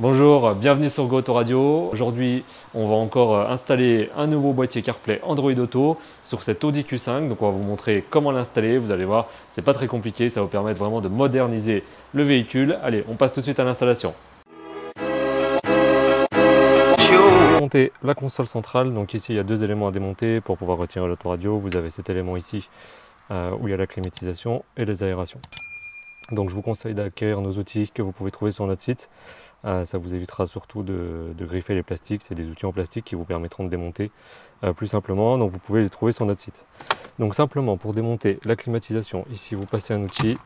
Bonjour, bienvenue sur Go Autoradio. Aujourd'hui, on va encore installer un nouveau boîtier CarPlay Android Auto sur cette Audi Q5. Donc, on va vous montrer comment l'installer. Vous allez voir, c'est pas très compliqué. Ça va vous permettre vraiment de moderniser le véhicule. Allez, on passe tout de suite à l'installation. Monter la console centrale. Donc ici, il y a deux éléments à démonter pour pouvoir retirer l'autoradio. Vous avez cet élément ici où il y a la climatisation et les aérations. Donc je vous conseille d'acquérir nos outils que vous pouvez trouver sur notre site. Ça vous évitera surtout de griffer les plastiques. C'est des outils en plastique qui vous permettront de démonter plus simplement. Donc vous pouvez les trouver sur notre site. Donc simplement pour démonter la climatisation, ici vous passez un outil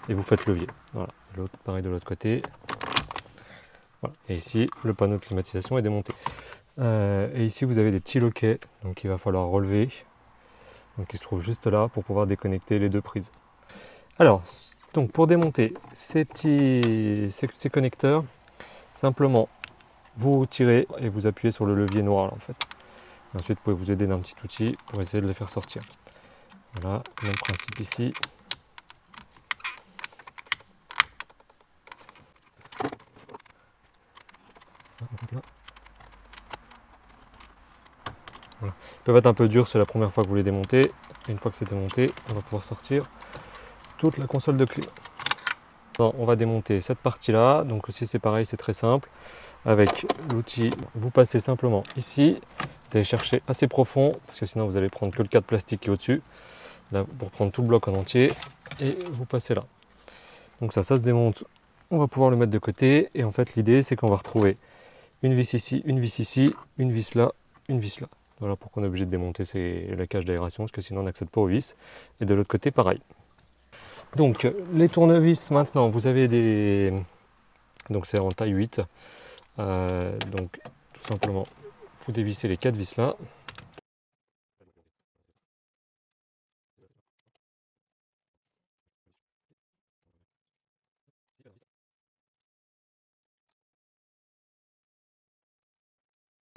et vous faites levier. Voilà. L'autre pareil de l'autre côté. Voilà. Et ici le panneau de climatisation est démonté. Et ici vous avez des petits loquets, donc il va falloir relever. Donc ils se trouvent juste là pour pouvoir déconnecter les deux prises. Alors, donc pour démonter ces connecteurs, simplement vous tirez et vous appuyez sur le levier noir là, en fait. Et ensuite vous pouvez vous aider d'un petit outil pour essayer de les faire sortir. Voilà, même principe ici. Voilà. Ils peuvent être un peu durs, c'est la première fois que vous les démontez. Et une fois que c'est démonté, on va pouvoir sortir toute la console de clim. On va démonter cette partie là, donc aussi c'est pareil, c'est très simple. Avec l'outil, vous passez simplement ici, vous allez chercher assez profond, parce que sinon vous allez prendre que le cadre plastique qui est au-dessus, là pour prendre tout le bloc en entier, et vous passez là. Donc ça se démonte, on va pouvoir le mettre de côté, et en fait l'idée c'est qu'on va retrouver une vis ici, une vis ici, une vis là, une vis là. Voilà pourquoi on est obligé de démonter la cage d'aération, parce que sinon on n'accède pas aux vis, et de l'autre côté pareil. Donc les tournevis maintenant, vous avez des... Donc c'est en taille 8. Donc tout simplement, vous dévissez les 4 vis là.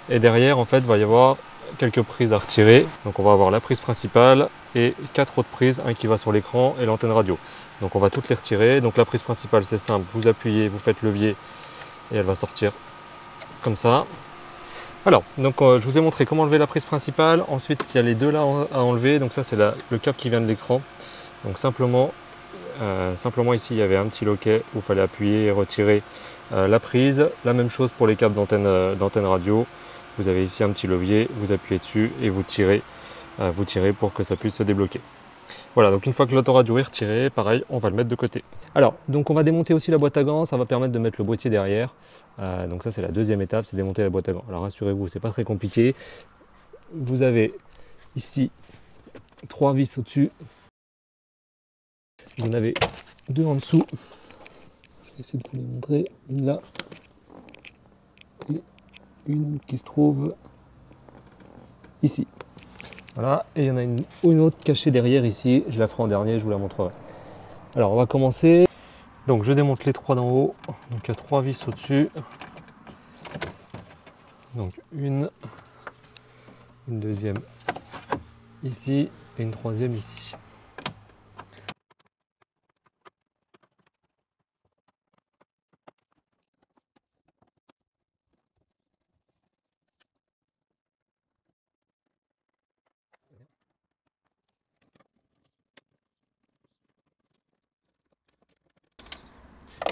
Et derrière en fait il va y avoir quelques prises à retirer. Donc on va avoir la prise principale et 4 autres prises, un qui va sur l'écran et l'antenne radio. Donc on va toutes les retirer. Donc la prise principale c'est simple, vous appuyez, vous faites levier et elle va sortir comme ça. Alors, donc je vous ai montré comment enlever la prise principale. Ensuite il y a les deux là à enlever. Donc ça c'est le câble qui vient de l'écran. Donc simplement ici il y avait un petit loquet où il fallait appuyer et retirer la prise. La même chose pour les câbles d'antenne radio. Vous avez ici un petit levier, vous appuyez dessus et vous tirez pour que ça puisse se débloquer. Voilà, donc une fois que l'autoradio est retiré, pareil, on va le mettre de côté. Alors, donc on va démonter aussi la boîte à gants, ça va permettre de mettre le boîtier derrière. Donc ça c'est la deuxième étape, c'est démonter la boîte à gants. Alors rassurez-vous, c'est pas très compliqué. Vous avez ici 3 vis au-dessus. Vous en avez 2 en dessous. Je vais essayer de vous les montrer. Une là et une qui se trouve ici. Voilà, et il y en a une autre cachée derrière ici. Je la ferai en dernier, je vous la montrerai. Alors on va commencer. Donc je démonte les 3 d'en haut. Donc il y a 3 vis au-dessus. Donc une deuxième ici et une troisième ici.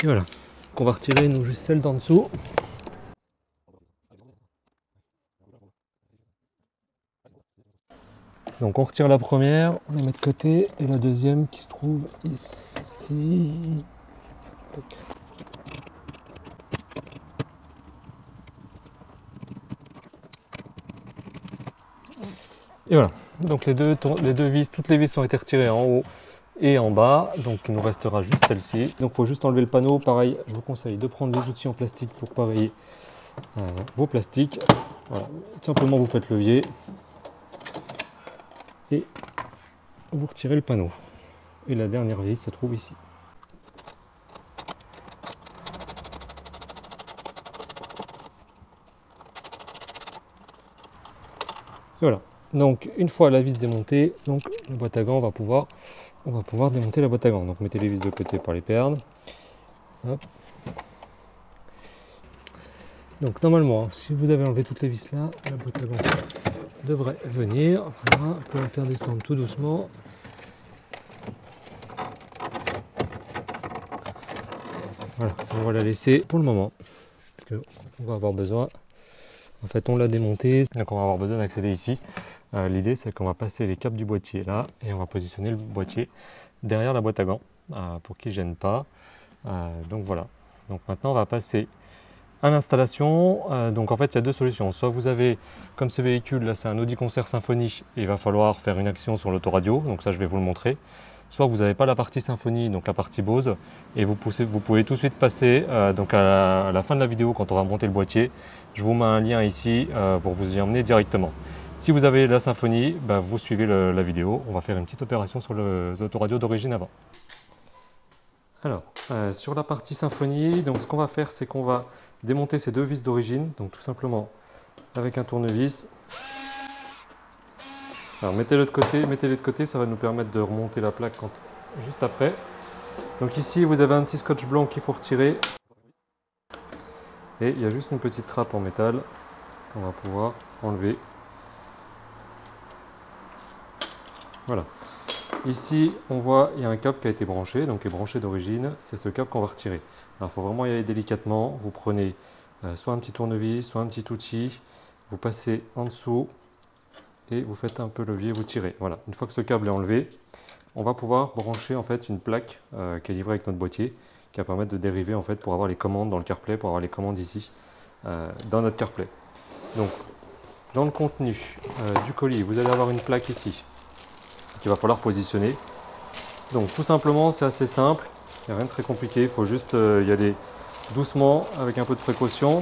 Et voilà, donc on va retirer nous juste celle d'en dessous. Donc on retire la première, on la met de côté, et la deuxième qui se trouve ici. Et voilà, donc les deux vis, toutes les vis ont été retirées en haut et en bas, donc il nous restera juste celle-ci. Donc il faut juste enlever le panneau, pareil, je vous conseille de prendre des outils en plastique pour pareiller vos plastiques. Voilà, tout simplement vous faites levier et vous retirez le panneau. Et la dernière vis se trouve ici. Et voilà, donc une fois la vis démontée, donc la boîte à gants, on va pouvoir démonter la boîte à gants. Donc mettez les vis de côté pour les perdre. Hop. Donc normalement, si vous avez enlevé toutes les vis là, la boîte à gants devrait venir. Voilà, on peut la faire descendre tout doucement. Voilà, on va la laisser pour le moment, parce qu'on va avoir besoin. En fait, on l'a démontée, donc on va avoir besoin d'accéder ici. L'idée, c'est qu'on va passer les câbles du boîtier là, et on va positionner le boîtier derrière la boîte à gants, pour qu'il ne gêne pas. Donc voilà. Donc maintenant, on va passer à l'installation. Donc en fait, il y a deux solutions. Soit vous avez, comme ce véhicule là, c'est un Audi Concert Symphony, il va falloir faire une action sur l'autoradio, donc ça je vais vous le montrer. Soit vous n'avez pas la partie Symfony, donc la partie Bose, et vous pouvez tout de suite passer donc à la fin de la vidéo quand on va monter le boîtier. Je vous mets un lien ici pour vous y emmener directement. Si vous avez la Symfony, vous suivez la vidéo. On va faire une petite opération sur l'autoradio d'origine avant. Alors, sur la partie Symfony, donc ce qu'on va faire, c'est qu'on va démonter ces deux vis d'origine, donc tout simplement avec un tournevis. Alors mettez-les de côté, ça va nous permettre de remonter la plaque juste après. Donc ici, vous avez un petit scotch blanc qu'il faut retirer. Et il y a juste une petite trappe en métal qu'on va pouvoir enlever. Voilà. Ici, on voit il y a un câble qui a été branché, donc qui est branché d'origine. C'est ce câble qu'on va retirer. Alors il faut vraiment y aller délicatement. Vous prenez soit un petit tournevis, soit un petit outil. Vous passez en dessous et vous faites un peu levier, vous tirez. Voilà. Une fois que ce câble est enlevé, on va pouvoir brancher en fait une plaque qui est livrée avec notre boîtier, qui va permettre de dériver en fait pour avoir les commandes dans le CarPlay, pour avoir les commandes ici dans notre CarPlay. Donc dans le contenu du colis, vous allez avoir une plaque ici qu'il va falloir positionner. Donc tout simplement, c'est assez simple, il n'y a rien de très compliqué, il faut juste y aller doucement avec un peu de précaution.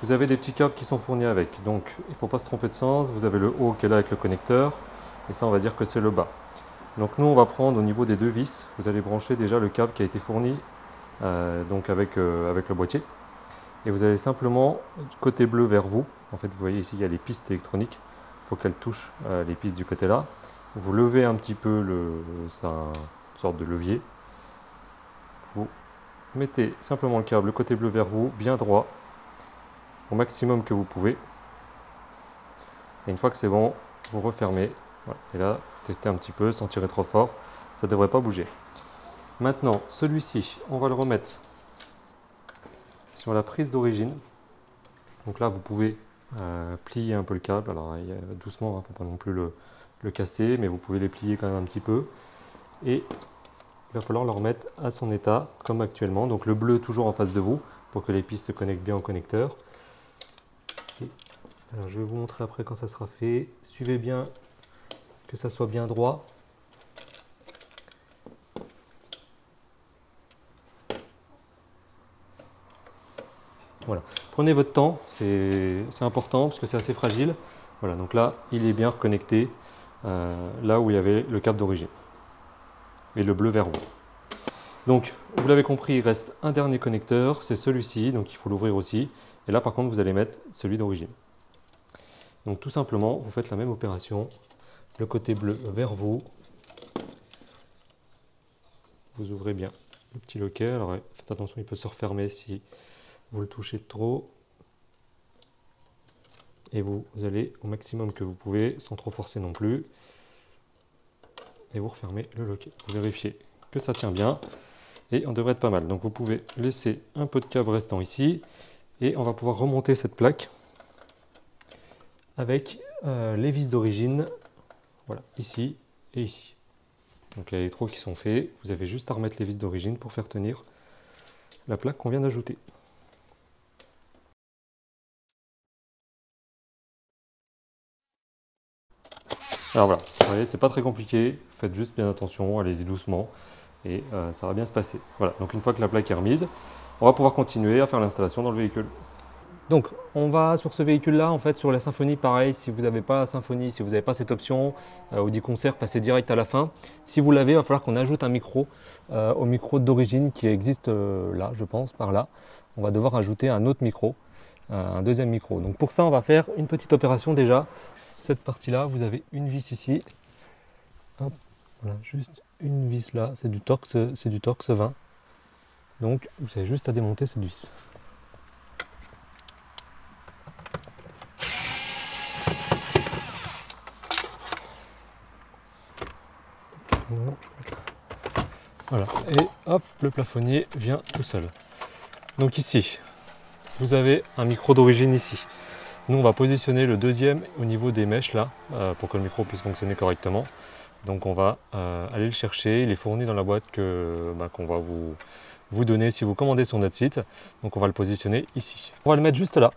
Vous avez des petits câbles qui sont fournis avec, donc il ne faut pas se tromper de sens. Vous avez le haut qui est là avec le connecteur, et ça on va dire que c'est le bas. Donc nous on va prendre au niveau des deux vis, vous allez brancher déjà le câble qui a été fourni donc avec le boîtier. Et vous allez simplement, du côté bleu vers vous, en fait vous voyez ici il y a les pistes électroniques, il faut qu'elles touchent les pistes du côté là. Vous levez un petit peu c'est une sorte de levier. Vous mettez simplement le câble, le côté bleu vers vous, bien droit, au maximum que vous pouvez. Et une fois que c'est bon, vous refermez. Voilà. Et là, vous testez un petit peu sans tirer trop fort, ça ne devrait pas bouger. Maintenant, celui-ci, on va le remettre sur la prise d'origine. Donc là, vous pouvez plier un peu le câble. Alors doucement, il ne faut pas non plus le casser, mais vous pouvez les plier quand même un petit peu. Et il va falloir le remettre à son état, comme actuellement. Donc le bleu toujours en face de vous, pour que les pistes se connectent bien au connecteur. Alors, je vais vous montrer après quand ça sera fait. Suivez bien que ça soit bien droit. Voilà. Prenez votre temps, c'est important parce que c'est assez fragile. Voilà, donc là, il est bien reconnecté là où il y avait le câble d'origine. Et le bleu vers vous. Donc, vous l'avez compris, il reste un dernier connecteur, c'est celui-ci, donc il faut l'ouvrir aussi. Et là, par contre, vous allez mettre celui d'origine. Donc, tout simplement, vous faites la même opération. Le côté bleu vers vous. Vous ouvrez bien le petit loquet. Alors, faites attention, il peut se refermer si vous le touchez trop. Et vous allez au maximum que vous pouvez, sans trop forcer non plus. Et vous refermez le loquet. Vous vérifiez que ça tient bien. Et on devrait être pas mal. Donc vous pouvez laisser un peu de câble restant ici. Et on va pouvoir remonter cette plaque avec les vis d'origine. Voilà, ici et ici. Donc il y a les trous qui sont faits. Vous avez juste à remettre les vis d'origine pour faire tenir la plaque qu'on vient d'ajouter. Alors voilà, vous voyez, c'est pas très compliqué. Faites juste bien attention, allez-y doucement. Et ça va bien se passer. Voilà, donc une fois que la plaque est remise, on va pouvoir continuer à faire l'installation dans le véhicule. Donc on va sur ce véhicule là, en fait sur la Symfony, pareil, si vous n'avez pas la Symfony, si vous n'avez pas cette option, Audi Concert, passez direct à la fin. Si vous l'avez, il va falloir qu'on ajoute un micro au micro d'origine qui existe là, je pense, par là. On va devoir ajouter un autre micro, un deuxième micro. Donc pour ça, on va faire une petite opération déjà. Cette partie là, vous avez une vis ici. Hop, voilà, juste une vis là, c'est du Torx 20. Donc vous avez juste à démonter cette vis. Voilà, et hop, le plafonnier vient tout seul. Donc ici, vous avez un micro d'origine ici. Nous, on va positionner le deuxième au niveau des mèches là, pour que le micro puisse fonctionner correctement. Donc on va aller le chercher, il est fourni dans la boîte qu'on va vous donner si vous commandez sur notre site. Donc on va le positionner ici. On va le mettre juste là,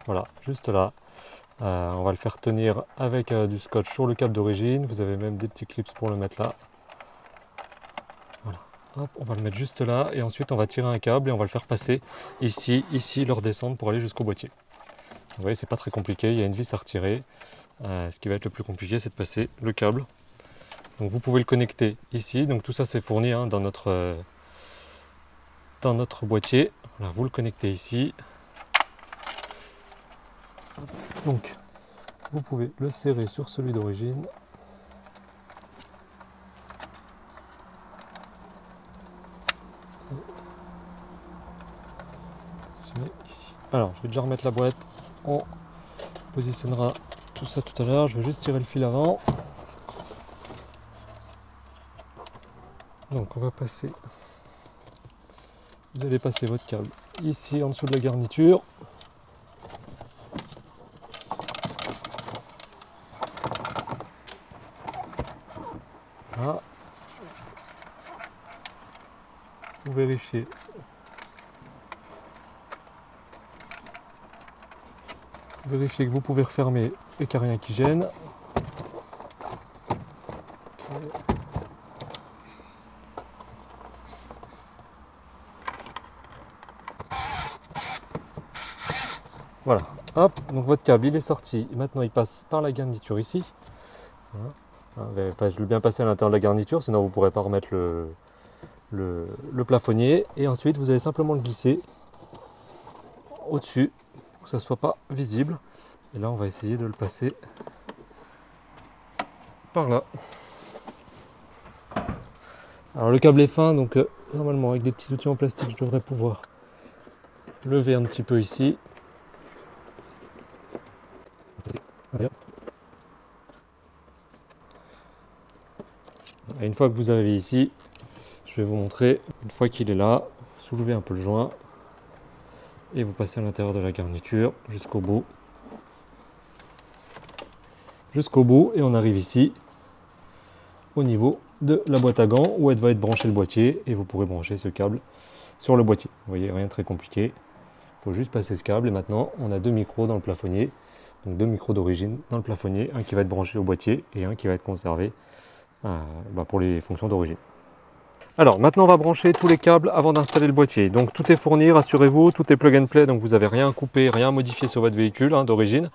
voilà, juste là. On va le faire tenir avec du scotch sur le câble d'origine. Vous avez même des petits clips pour le mettre là. Voilà. Hop, on va le mettre juste là et ensuite on va tirer un câble et on va le faire passer ici, le redescendre pour aller jusqu'au boîtier. Vous voyez, c'est pas très compliqué, il y a une vis à retirer. Ce qui va être le plus compliqué, c'est de passer le câble. Donc vous pouvez le connecter ici. Donc tout ça c'est fourni dans notre boîtier. Voilà, vous le connectez ici. Donc vous pouvez le serrer sur celui d'origine. Ici. Alors je vais déjà remettre la boîte. On positionnera tout ça tout à l'heure. Je vais juste tirer le fil avant. Donc on va passer. Vous allez passer votre câble ici en dessous de la garniture. Voilà. Vous vérifiez. Vérifiez que vous pouvez refermer et qu'il n'y a rien qui gêne. Voilà, hop, donc votre câble il est sorti. Maintenant il passe par la garniture ici. Voilà. Je l'ai bien passé à l'intérieur de la garniture, sinon vous ne pourrez pas remettre le plafonnier. Et ensuite vous allez simplement le glisser au-dessus pour que ça ne soit pas visible. Et là on va essayer de le passer par là. Alors le câble est fin, donc normalement avec des petits outils en plastique je devrais pouvoir lever un petit peu ici. Et une fois que vous avez ici, je vais vous montrer, une fois qu'il est là, vous soulevez un peu le joint et vous passez à l'intérieur de la garniture jusqu'au bout. Et on arrive ici au niveau de la boîte à gants où elle va être branché le boîtier et vous pourrez brancher ce câble sur le boîtier. Vous voyez, rien de très compliqué. Il faut juste passer ce câble et maintenant on a deux micros dans le plafonnier. Donc deux micros d'origine dans le plafonnier, un qui va être branché au boîtier et un qui va être conservé pour les fonctions d'origine. Alors maintenant on va brancher tous les câbles avant d'installer le boîtier. Donc tout est fourni, rassurez-vous, tout est plug and play, donc vous n'avez rien coupé, rien modifié sur votre véhicule d'origine.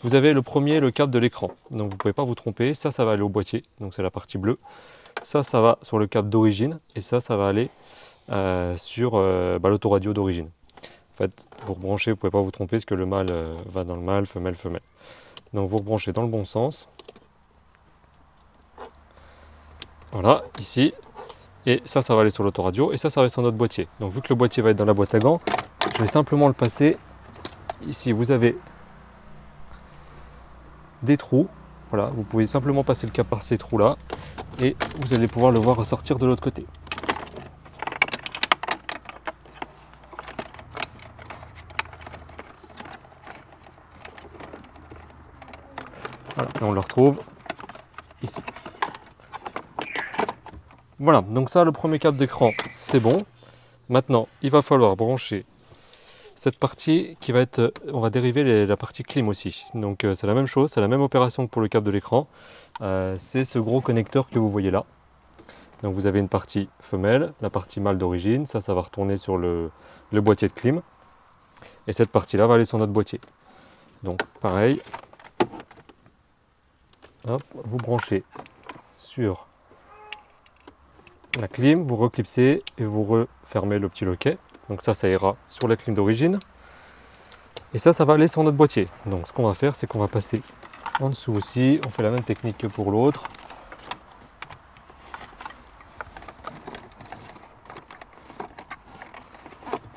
Vous avez le premier, le câble de l'écran, donc vous ne pouvez pas vous tromper, ça va aller au boîtier, donc c'est la partie bleue. Ça va sur le câble d'origine et ça va aller sur l'autoradio d'origine. En fait, vous rebranchez, vous ne pouvez pas vous tromper parce que le mâle va dans le mâle, femelle, femelle. Donc vous rebranchez dans le bon sens. Voilà, ici. Et ça va aller sur l'autoradio et ça va sur notre boîtier. Donc vu que le boîtier va être dans la boîte à gants, je vais simplement le passer. Ici, vous avez des trous. Voilà, vous pouvez simplement passer le câble par ces trous-là et vous allez pouvoir le voir ressortir de l'autre côté. Voilà, et on le retrouve ici. Voilà, donc ça, le premier câble d'écran, c'est bon. Maintenant, il va falloir brancher cette partie qui va être, on va dériver la partie clim aussi. Donc c'est la même chose, c'est la même opération que pour le câble de l'écran. C'est ce gros connecteur que vous voyez là. Donc vous avez une partie femelle, la partie mâle d'origine, ça va retourner sur le boîtier de clim. Et cette partie-là va aller sur notre boîtier. Donc pareil, hop, vous branchez sur la clim, vous reclipsez et vous refermez le petit loquet. Donc ça ira sur la clim d'origine. Et ça va aller sur notre boîtier. Donc ce qu'on va faire, c'est qu'on va passer en dessous aussi. On fait la même technique que pour l'autre.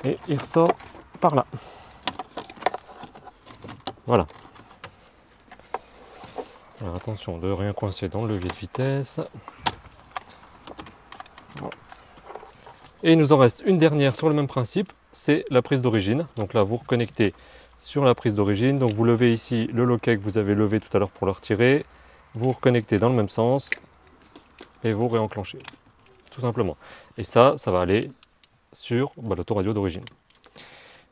Et il ressort par là. Voilà. Alors attention de rien coincer dans le levier de vitesse. Et il nous en reste une dernière sur le même principe, c'est la prise d'origine. Donc là, vous reconnectez sur la prise d'origine. Donc vous levez ici le loquet que vous avez levé tout à l'heure pour le retirer. Vous reconnectez dans le même sens et vous réenclenchez, tout simplement. Et ça va aller sur l'autoradio d'origine.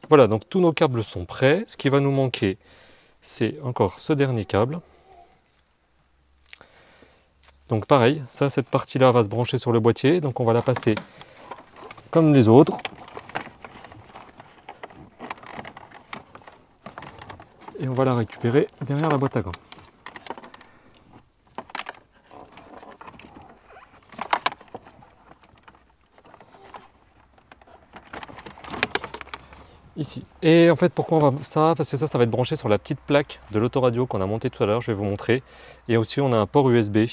Voilà, donc tous nos câbles sont prêts. Ce qui va nous manquer, c'est encore ce dernier câble. Donc pareil, cette partie-là va se brancher sur le boîtier. Donc on va la passer comme les autres. Et on va la récupérer derrière la boîte à gants. Ici. Et en fait, pourquoi on va ça? Parce que ça va être branché sur la petite plaque de l'autoradio qu'on a montée tout à l'heure, je vais vous montrer. Et aussi, on a un port USB.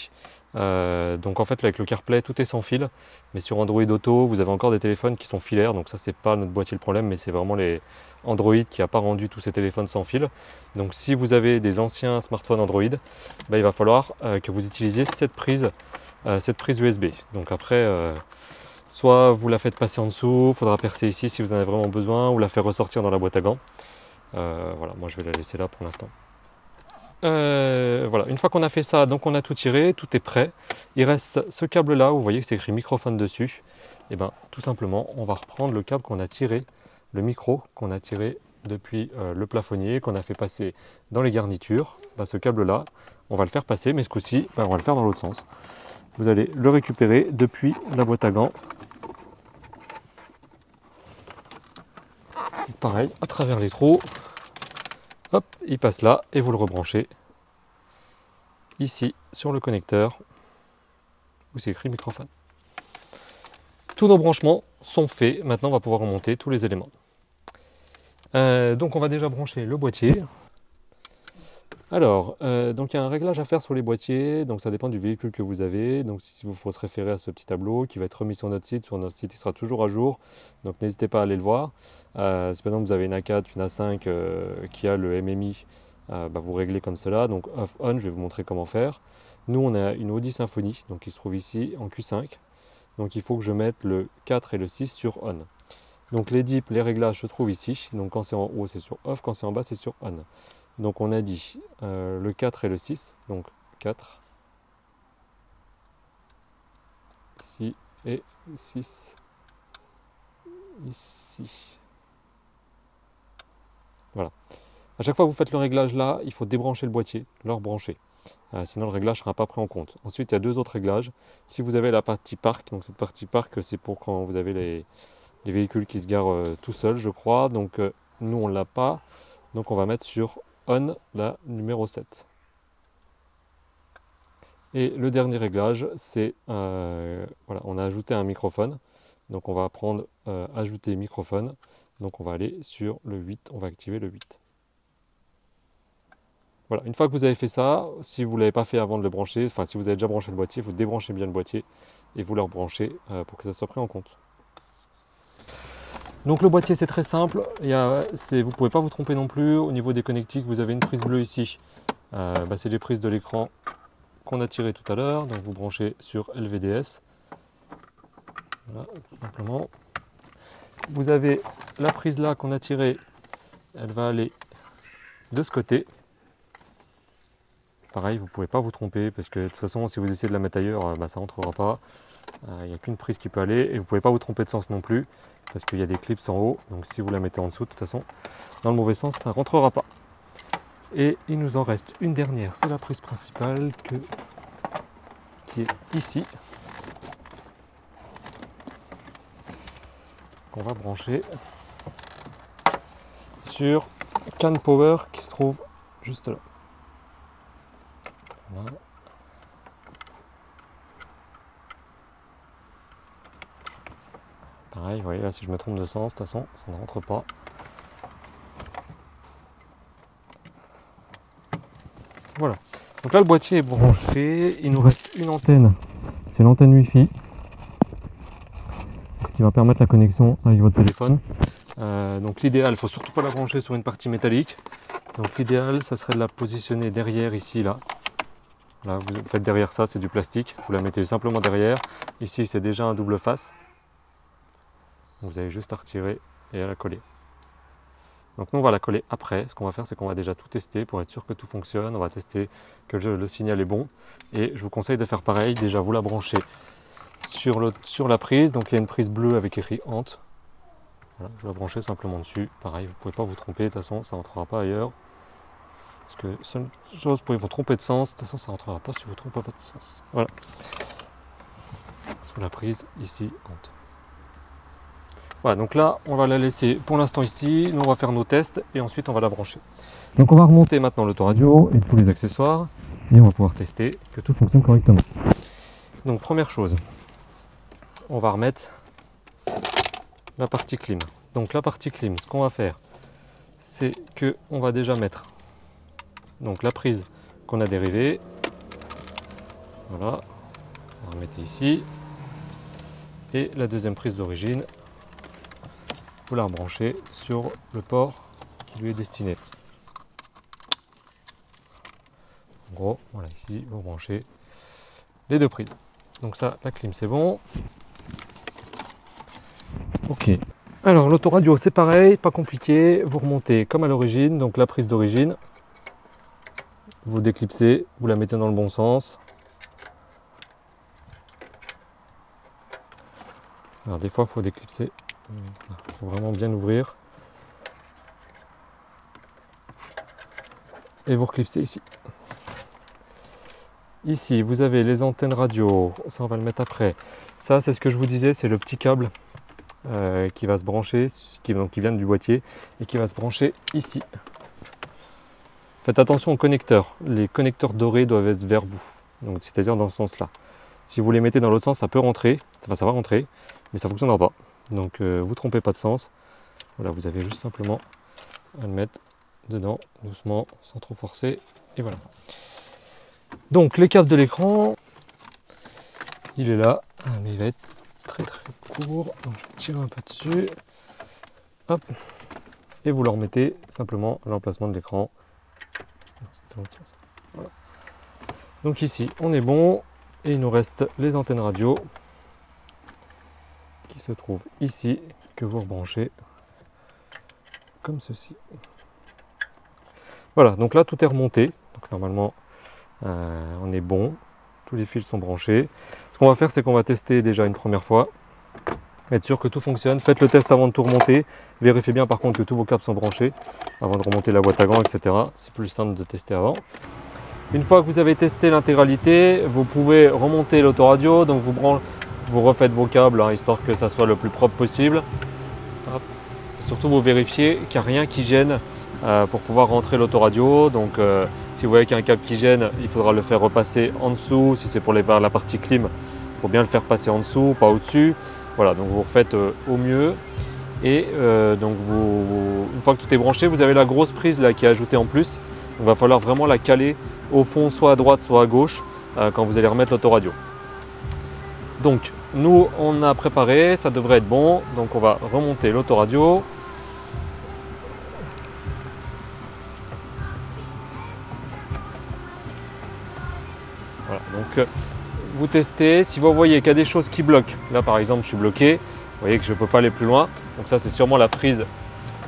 Donc en fait, avec le CarPlay, tout est sans fil. Mais sur Android Auto, vous avez encore des téléphones qui sont filaires. Donc ça, c'est pas notre boîtier le problème, mais c'est vraiment les Android qui n'a pas rendu tous ces téléphones sans fil. Donc si vous avez des anciens smartphones Android, il va falloir que vous utilisiez cette prise USB. Donc après... soit vous la faites passer en dessous, il faudra percer ici si vous en avez vraiment besoin, ou la faire ressortir dans la boîte à gants. Voilà, moi je vais la laisser là pour l'instant. Voilà, une fois qu'on a fait ça, donc on a tout tiré, tout est prêt. Il reste ce câble là, vous voyez que c'est écrit microphone dessus. Et bien tout simplement, on va reprendre le câble qu'on a tiré, le micro qu'on a tiré depuis le plafonnier, qu'on a fait passer dans les garnitures. Ce câble là, on va le faire passer, mais ce coup-ci, on va le faire dans l'autre sens. Vous allez le récupérer depuis la boîte à gants. Pareil, à travers les trous, hop, il passe là et vous le rebranchez ici sur le connecteur où c'est écrit microphone. Tous nos branchements sont faits, maintenant on va pouvoir remonter tous les éléments. Donc on va déjà brancher le boîtier. Alors, donc il y a un réglage à faire sur les boîtiers, donc ça dépend du véhicule que vous avez. Donc il faut se référer à ce petit tableau qui va être remis sur notre site il sera toujours à jour, donc n'hésitez pas à aller le voir. Si par exemple vous avez une A4, une A5 qui a le MMI, vous réglez comme cela, donc off-on, je vais vous montrer comment faire. Nous on a une Audi Symphony, donc qui se trouve ici en Q5, donc il faut que je mette le 4 et le 6 sur on. Donc les dips, les réglages se trouvent ici, donc quand c'est en haut c'est sur off, quand c'est en bas c'est sur on. Donc on a dit le 4 et le 6, donc 4 ici et 6 ici. Voilà. À chaque fois que vous faites le réglage là, il faut débrancher le boîtier, le rebrancher. Sinon le réglage ne sera pas pris en compte. Ensuite il y a deux autres réglages. Si vous avez la partie parc, donc cette partie parc c'est pour quand vous avez les véhicules qui se garent tout seuls je crois. Donc nous on ne l'a pas. Donc on va mettre sur on la numéro 7. Et le dernier réglage, c'est voilà, on a ajouté un microphone. Donc on va prendre ajouter microphone. Donc on va aller sur le 8, on va activer le 8. Voilà, une fois que vous avez fait ça, si vous ne l'avez pas fait avant de le brancher, enfin si vous avez déjà branché le boîtier, vous débranchez bien le boîtier et vous le rebranchez pour que ça soit pris en compte. Donc le boîtier c'est très simple, vous ne pouvez pas vous tromper non plus. Au niveau des connectiques, vous avez une prise bleue ici, c'est les prises de l'écran qu'on a tiré tout à l'heure, donc vous branchez sur LVDS, voilà, tout simplement. Vous avez la prise là qu'on a tirée, elle va aller de ce côté. Pareil, vous ne pouvez pas vous tromper parce que de toute façon si vous essayez de la mettre ailleurs, ça ne rentrera pas. Il n'y a qu'une prise qui peut aller et vous ne pouvez pas vous tromper de sens non plus parce qu'il y a des clips en haut, donc si vous la mettez en dessous de toute façon dans le mauvais sens ça ne rentrera pas. Et il nous en reste une dernière, c'est la prise principale qui est ici, qu'on va brancher sur CAN Power qui se trouve juste là. Voilà. Pareil, vous voyez là si je me trompe de sens, de toute façon ça ne rentre pas. Voilà, donc là le boîtier est branché, il nous reste une antenne, c'est l'antenne Wi-Fi, ce qui va permettre la connexion avec votre téléphone. Donc l'idéal, il ne faut surtout pas la brancher sur une partie métallique, donc l'idéal ça serait de la positionner derrière ici là. Là vous faites derrière ça, c'est du plastique, vous la mettez simplement derrière, ici c'est déjà un double face. Vous avez juste à retirer et à la coller. Donc nous on va la coller après. Ce qu'on va faire, c'est qu'on va déjà tout tester pour être sûr que tout fonctionne. On va tester que le signal est bon. Et je vous conseille de faire pareil. Déjà vous la branchez sur la prise. Donc il y a une prise bleue avec écrit HANT. Voilà, je vais la brancher simplement dessus. Pareil, vous ne pouvez pas vous tromper. De toute façon, ça ne rentrera pas ailleurs. Parce que seule chose, vous pouvez vous tromper de sens. De toute façon, ça ne rentrera pas si vous ne trompez pas de sens. Voilà. Sur la prise, ici, HANT. Voilà, donc là, on va la laisser pour l'instant ici. Nous, on va faire nos tests et ensuite, on va la brancher. Donc, on va remonter maintenant l'autoradio et tous les accessoires et on va pouvoir tester que tout fonctionne correctement. Donc, première chose, on va remettre la partie clim. Donc, la partie clim, ce qu'on va faire, c'est que on va déjà mettre donc la prise qu'on a dérivée. Voilà, on va remettre ici et la deuxième prise d'origine. Vous la rebranchez sur le port qui lui est destiné. En gros, voilà, ici, vous branchez les deux prises. Donc ça, la clim, c'est bon. Ok. Alors, l'autoradio, c'est pareil, pas compliqué. Vous remontez comme à l'origine, donc la prise d'origine. Vous déclipsez, vous la mettez dans le bon sens. Alors, des fois, il faut déclipser. Il faut vraiment bien ouvrir. Et vous reclipsez ici. Ici, vous avez les antennes radio. Ça, on va le mettre après. Ça, c'est ce que je vous disais, c'est le petit câble qui va se brancher, qui vient du boîtier et qui va se brancher ici. Faites attention aux connecteurs. Les connecteurs dorés doivent être vers vous. Donc, c'est-à-dire dans ce sens-là. Si vous les mettez dans l'autre sens, ça peut rentrer. Enfin, ça va rentrer, mais ça ne fonctionnera pas. Donc vous ne trompez pas de sens. Voilà, vous avez juste simplement à le mettre dedans, doucement, sans trop forcer. Et voilà. Donc les câbles de l'écran, il est là, mais il va être très court. Donc je vais tirer un peu dessus. Hop. Et vous le remettez simplement à l'emplacement de l'écran. Voilà. Donc ici, on est bon. Et il nous reste les antennes radio qui se trouvent ici, que vous rebranchez comme ceci. Voilà, donc là tout est remonté. Donc normalement on est bon, tous les fils sont branchés. Ce qu'on va faire, c'est qu'on va tester déjà une première fois, être sûr que tout fonctionne. Faites le test avant de tout remonter, vérifiez bien par contre que tous vos câbles sont branchés avant de remonter la boîte à gants, etc. C'est plus simple de tester avant. Une fois que vous avez testé l'intégralité, vous pouvez remonter l'autoradio, donc vous refaites vos câbles, hein, histoire que ça soit le plus propre possible. Hop. Surtout vous vérifiez qu'il n'y a rien qui gêne pour pouvoir rentrer l'autoradio. Donc si vous voyez qu'il y a un câble qui gêne, il faudra le faire repasser en dessous. Si c'est pour la partie clim, il faut bien le faire passer en dessous, pas au-dessus. Voilà, donc vous refaites au mieux. Et donc une fois que tout est branché, vous avez la grosse prise là qui est ajoutée en plus. Il va falloir vraiment la caler au fond, soit à droite, soit à gauche, quand vous allez remettre l'autoradio. Donc nous on a préparé, ça devrait être bon. Donc on va remonter l'autoradio. Voilà, donc vous testez, si vous voyez qu'il y a des choses qui bloquent, là par exemple je suis bloqué, vous voyez que je ne peux pas aller plus loin, donc ça c'est sûrement la prise,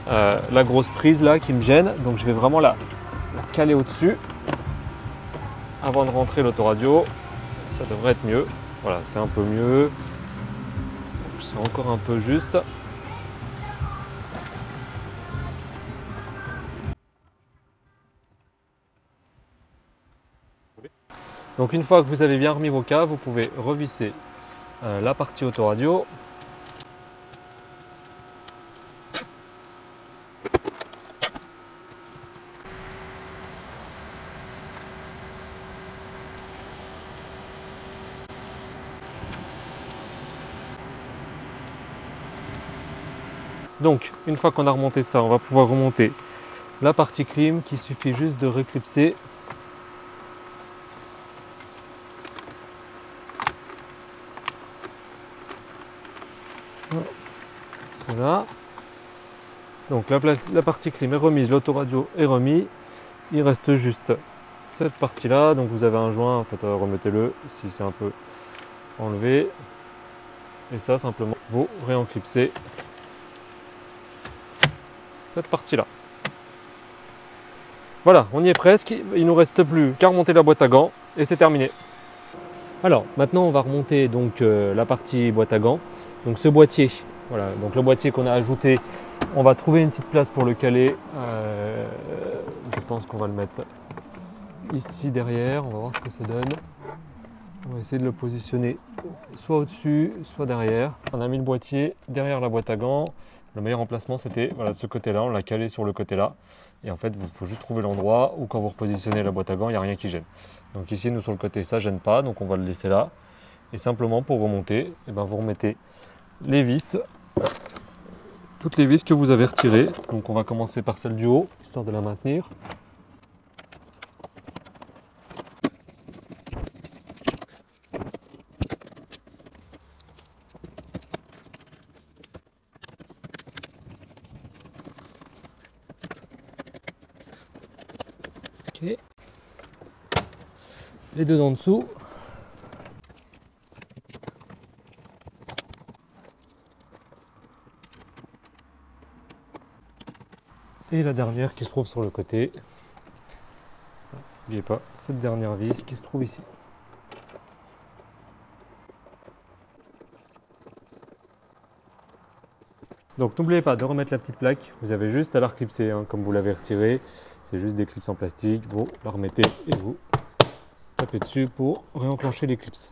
la grosse prise là qui me gêne, donc je vais vraiment la caler au-dessus avant de rentrer l'autoradio, ça devrait être mieux, voilà c'est un peu mieux, c'est encore un peu juste. Donc une fois que vous avez bien remis vos câbles, vous pouvez revisser la partie autoradio. Donc une fois qu'on a remonté ça, on va pouvoir remonter la partie clim qu'il suffit juste de reclipser. Voilà. Donc la partie clim est remise, l'autoradio est remis. Il reste juste cette partie là. Donc vous avez un joint, en fait, remettez-le si c'est un peu enlevé. Et ça simplement vous réenclipsez cette partie-là. Voilà, on y est presque. Il ne nous reste plus qu'à remonter la boîte à gants et c'est terminé. Alors maintenant on va remonter donc la partie boîte à gants. Donc ce boîtier, voilà, donc le boîtier qu'on a ajouté, on va trouver une petite place pour le caler. Je pense qu'on va le mettre ici derrière, on va voir ce que ça donne. On va essayer de le positionner soit au-dessus, soit derrière. On a mis le boîtier derrière la boîte à gants. Le meilleur emplacement c'était voilà, de ce côté-là, on l'a calé sur le côté-là. Et en fait, vous pouvez juste trouver l'endroit où quand vous repositionnez la boîte à gants, il n'y a rien qui gêne. Donc ici, nous sur le côté, ça ne gêne pas, donc on va le laisser là. Et simplement pour remonter, eh ben, vous remettez les vis, toutes les vis que vous avez retirées. Donc on va commencer par celle du haut, histoire de la maintenir. Ok. Les deux d'en dessous. Et la dernière qui se trouve sur le côté. N'oubliez pas cette dernière vis qui se trouve ici. Donc n'oubliez pas de remettre la petite plaque. Vous avez juste à la reclipser, hein, comme vous l'avez retiré. C'est juste des clips en plastique. Vous la remettez et vous tapez dessus pour réenclencher les clips.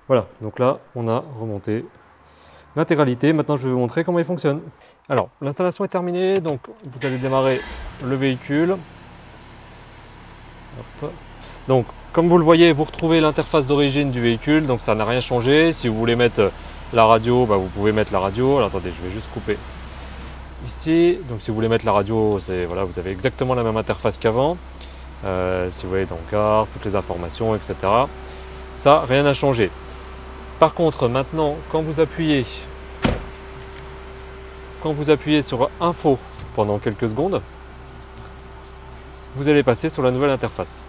Voilà, donc là on a remonté l'intégralité. Maintenant je vais vous montrer comment il fonctionne. Alors l'installation est terminée, donc vous allez démarrer le véhicule. Hop. Donc comme vous le voyez, vous retrouvez l'interface d'origine du véhicule, donc ça n'a rien changé. Si vous voulez mettre la radio, bah, vous pouvez mettre la radio. Alors attendez, je vais juste couper ici. Donc si vous voulez mettre la radio, voilà, vous avez exactement la même interface qu'avant. Si vous voyez dans carte, toutes les informations, etc. Ça, rien n'a changé. Par contre, maintenant, quand vous appuyez sur Info pendant quelques secondes, vous allez passer sur la nouvelle interface.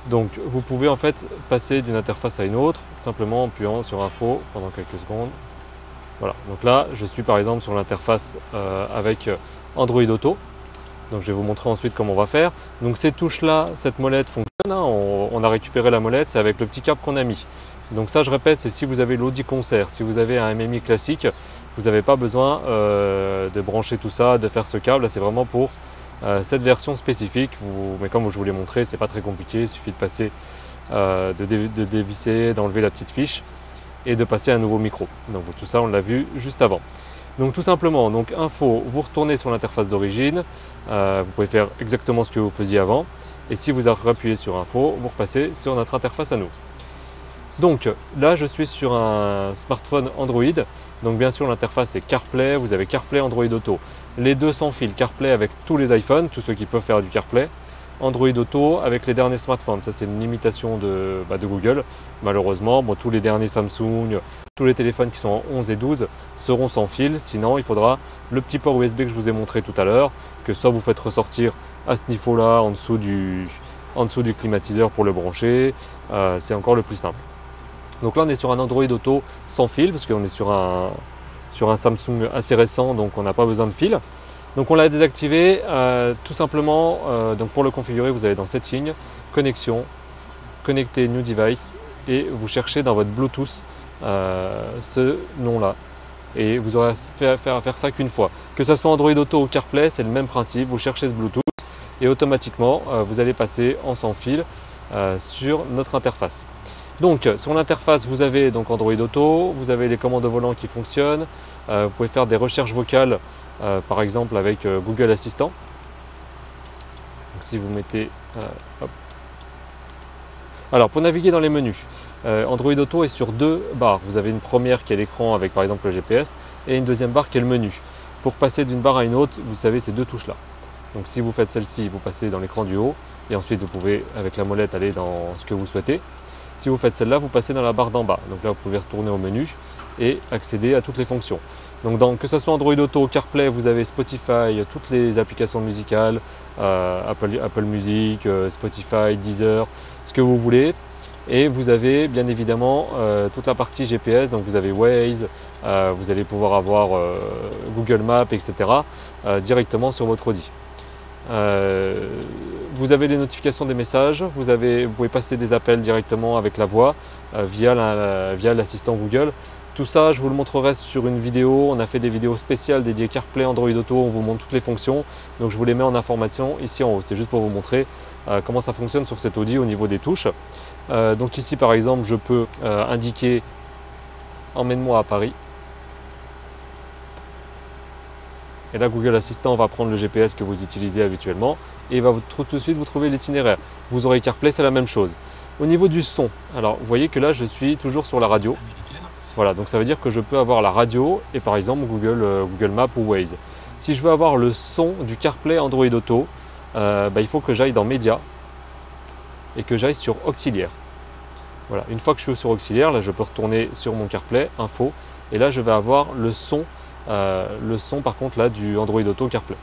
Donc vous pouvez en fait passer d'une interface à une autre, simplement en appuyant sur Info pendant quelques secondes. Voilà, donc là je suis par exemple sur l'interface avec Android Auto. Donc je vais vous montrer ensuite comment on va faire. Donc ces touches là, cette molette fonctionne, hein, on a récupéré la molette, c'est avec le petit câble qu'on a mis. Donc ça je répète, c'est si vous avez l'Audi Concert, si vous avez un MMI classique, vous n'avez pas besoin de brancher tout ça, de faire ce câble, là c'est vraiment pour cette version spécifique. Mais comme je vous l'ai montré, c'est pas très compliqué, il suffit de passer, de dévisser, d'enlever la petite fiche et de passer un nouveau micro. Donc tout ça on l'a vu juste avant. Donc tout simplement, donc Info, vous retournez sur l'interface d'origine, vous pouvez faire exactement ce que vous faisiez avant, et si vous appuyez sur Info, vous repassez sur notre interface à nous. Donc là je suis sur un smartphone Android, donc bien sûr l'interface est CarPlay, vous avez CarPlay, Android Auto, les deux sans fil, CarPlay avec tous les iPhones, tous ceux qui peuvent faire du CarPlay, Android Auto avec les derniers smartphones, ça c'est une limitation de Google, malheureusement, bon, tous les derniers Samsung, tous les téléphones qui sont en 11 et 12 seront sans fil, sinon il faudra le petit port USB que je vous ai montré tout à l'heure, que soit vous faites ressortir à ce niveau-là, en dessous du climatiseur pour le brancher, c'est encore le plus simple. Donc là on est sur un Android Auto sans fil, parce qu'on est sur un Samsung assez récent, donc on n'a pas besoin de fil. Donc on l'a désactivé tout simplement, donc pour le configurer vous allez dans Settings, Connexion, Connecter New Device et vous cherchez dans votre Bluetooth ce nom-là. Et vous aurez à faire ça qu'une fois. Que ce soit Android Auto ou CarPlay, c'est le même principe, vous cherchez ce Bluetooth et automatiquement vous allez passer en sans fil sur notre interface. Donc sur l'interface vous avez donc Android Auto, vous avez les commandes au volant qui fonctionnent, vous pouvez faire des recherches vocales par exemple avec Google Assistant. Donc si vous mettez hop. Alors pour naviguer dans les menus, Android Auto est sur deux barres. Vous avez une première qui est l'écran avec par exemple le GPS et une deuxième barre qui est le menu. Pour passer d'une barre à une autre, vous savez ces deux touches là. Donc si vous faites celle-ci, vous passez dans l'écran du haut et ensuite vous pouvez avec la molette aller dans ce que vous souhaitez. Si vous faites celle-là, vous passez dans la barre d'en bas. Donc là, vous pouvez retourner au menu et accéder à toutes les fonctions. Donc que ce soit Android Auto, CarPlay, vous avez Spotify, toutes les applications musicales, Apple Music, Spotify, Deezer, ce que vous voulez. Et vous avez bien évidemment toute la partie GPS, donc vous avez Waze, vous allez pouvoir avoir Google Maps, etc. Directement sur votre Audi. Vous avez les notifications des messages, vous pouvez passer des appels directement avec la voix via l'assistant Google. Tout ça, je vous le montrerai sur une vidéo. On a fait des vidéos spéciales dédiées CarPlay, Android Auto. On vous montre toutes les fonctions. Donc je vous les mets en information ici en haut. C'est juste pour vous montrer comment ça fonctionne sur cet Audi au niveau des touches. Donc ici par exemple, je peux indiquer emmène-moi à Paris. Et là, Google Assistant va prendre le GPS que vous utilisez habituellement et il va tout de suite vous trouver l'itinéraire. Vous aurez CarPlay, c'est la même chose. Au niveau du son, alors vous voyez que là, je suis toujours sur la radio. Voilà, donc ça veut dire que je peux avoir la radio et par exemple Google Maps ou Waze. Si je veux avoir le son du CarPlay Android Auto, il faut que j'aille dans Médias et que j'aille sur Auxiliaire. Voilà, une fois que je suis sur Auxiliaire, là je peux retourner sur mon CarPlay, Info, et là je vais avoir le son par contre là du Android Auto CarPlay.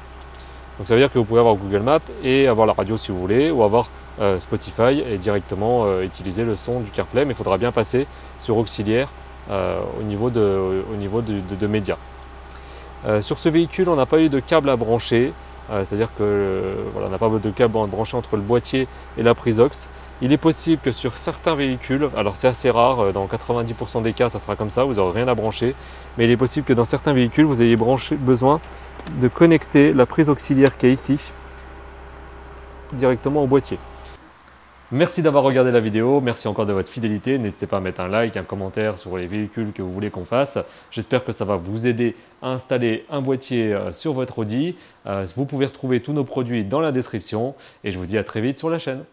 Donc ça veut dire que vous pouvez avoir Google Maps et avoir la radio si vous voulez, ou avoir Spotify et directement utiliser le son du CarPlay, mais il faudra bien passer sur Auxiliaire au niveau de Médias. Sur ce véhicule, on n'a pas eu de câble à brancher, c'est-à-dire que voilà, on n'a pas de câble à brancher entre le boîtier et la prise aux. Il est possible que sur certains véhicules, alors c'est assez rare, dans 90% des cas ça sera comme ça, vous n'aurez rien à brancher, mais il est possible que dans certains véhicules vous ayez besoin de connecter la prise auxiliaire qui est ici directement au boîtier. Merci d'avoir regardé la vidéo, merci encore de votre fidélité, n'hésitez pas à mettre un like, un commentaire sur les véhicules que vous voulez qu'on fasse. J'espère que ça va vous aider à installer un boîtier sur votre Audi. Vous pouvez retrouver tous nos produits dans la description et je vous dis à très vite sur la chaîne.